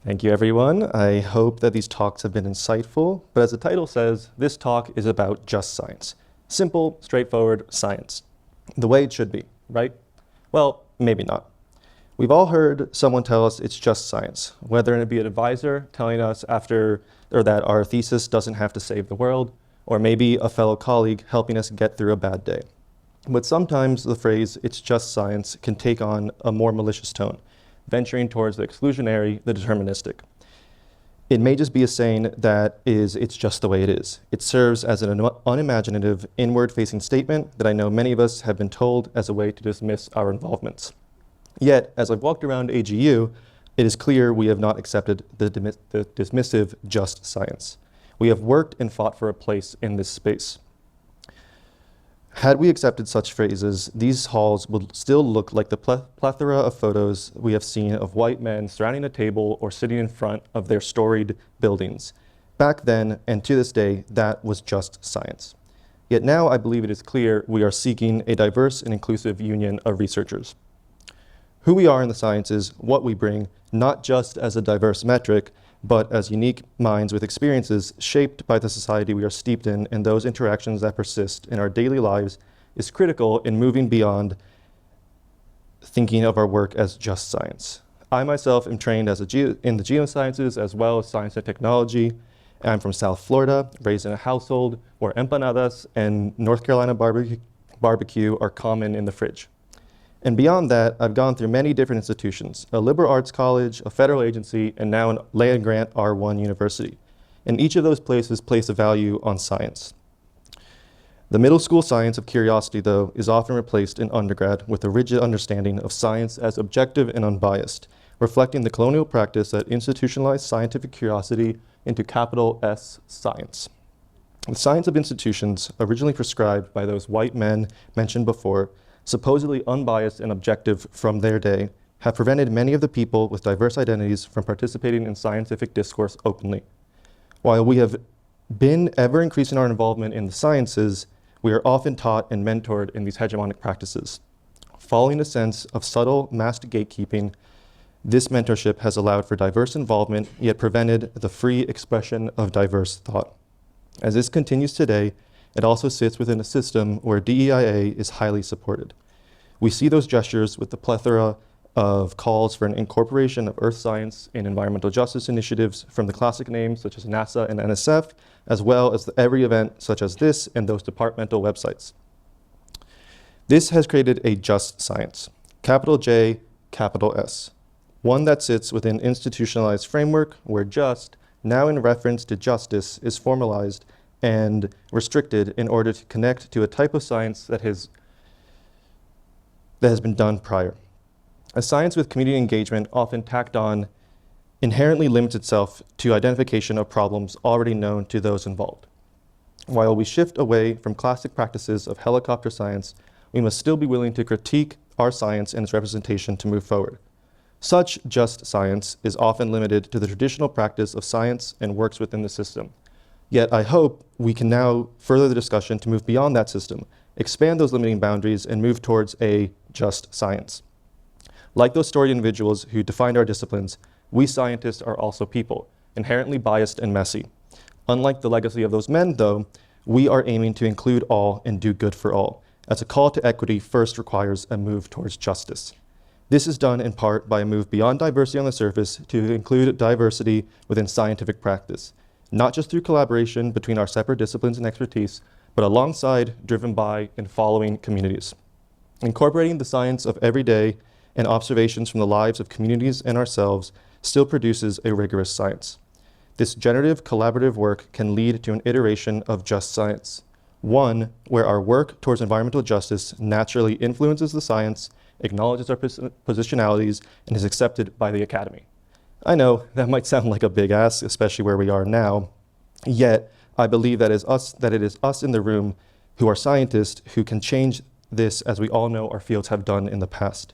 Thank you, everyone. I hope that these talks have been insightful, but as the title says, this talk is about just science. Simple, straightforward science. The way it should be, right? Well, maybe not. We've all heard someone tell us it's just science, whether it be an advisor telling us that our thesis doesn't have to save the world, or maybe a fellow colleague helping us get through a bad day. But sometimes the phrase, it's just science, can take on a more malicious tone, venturing towards the exclusionary, the deterministic. It may just be a saying that it's just the way it is. It serves as an unimaginative, inward-facing statement that I know many of us have been told as a way to dismiss our involvements. Yet, as I've walked around AGU, it is clear we have not accepted the dismissive just science. We have worked and fought for a place in this space. Had we accepted such phrases, these halls would still look like the plethora of photos we have seen of white men surrounding a table or sitting in front of their storied buildings. Back then, and to this day, that was just science. Yet now I believe it is clear we are seeking a diverse and inclusive union of researchers. Who we are in the sciences, what we bring, not just as a diverse metric, but as unique minds with experiences shaped by the society we are steeped in and those interactions that persist in our daily lives, is critical in moving beyond thinking of our work as just science. I myself am trained in the geosciences as well as science and technology. I'm from South Florida, raised in a household where empanadas and North Carolina barbecue are common in the fridge. And beyond that, I've gone through many different institutions, a liberal arts college, a federal agency, and now a land-grant R1 university. And each of those places place a value on science. The middle school science of curiosity, though, is often replaced in undergrad with a rigid understanding of science as objective and unbiased, reflecting the colonial practice that institutionalized scientific curiosity into capital S science. The science of institutions, originally prescribed by those white men mentioned before, supposedly unbiased and objective from their day, have prevented many of the people with diverse identities from participating in scientific discourse openly. While we have been ever increasing our involvement in the sciences, we are often taught and mentored in these hegemonic practices. Following a sense of subtle masked gatekeeping, this mentorship has allowed for diverse involvement, yet prevented the free expression of diverse thought. As this continues today, it also sits within a system where DEIA is highly supported. We see those gestures with the plethora of calls for an incorporation of earth science in environmental justice initiatives from the classic names such as NASA and NSF, as well as every event such as this and those departmental websites. This has created a just science, capital J, capital S, one that sits within institutionalized framework where just, now in reference to justice, is formalized and restricted in order to connect to a type of science that has been done prior. A science with community engagement, often tacked on, inherently limits itself to identification of problems already known to those involved. While we shift away from classic practices of helicopter science, we must still be willing to critique our science and its representation to move forward. Such just science is often limited to the traditional practice of science and works within the system. Yet I hope we can now further the discussion to move beyond that system, expand those limiting boundaries, and move towards a just science. Like those storied individuals who defined our disciplines, we scientists are also people, inherently biased and messy. Unlike the legacy of those men, though, we are aiming to include all and do good for all, as a call to equity first requires a move towards justice. This is done in part by a move beyond diversity on the surface to include diversity within scientific practice, not just through collaboration between our separate disciplines and expertise, but alongside, driven by, and following communities. Incorporating the science of every day and observations from the lives of communities and ourselves still produces a rigorous science. This generative, collaborative work can lead to an iteration of just science, one where our work towards environmental justice naturally influences the science, acknowledges our positionalities, and is accepted by the academy. I know that might sound like a big ask, especially where we are now, yet I believe that it is us in the room who are scientists who can change this, as we all know our fields have done in the past.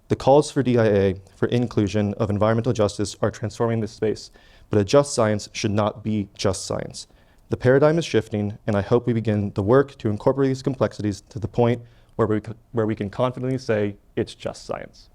The calls for DIA, for inclusion of environmental justice, are transforming this space, but a just science should not be just science. The paradigm is shifting, and I hope we begin the work to incorporate these complexities to the point where we can confidently say it's just science.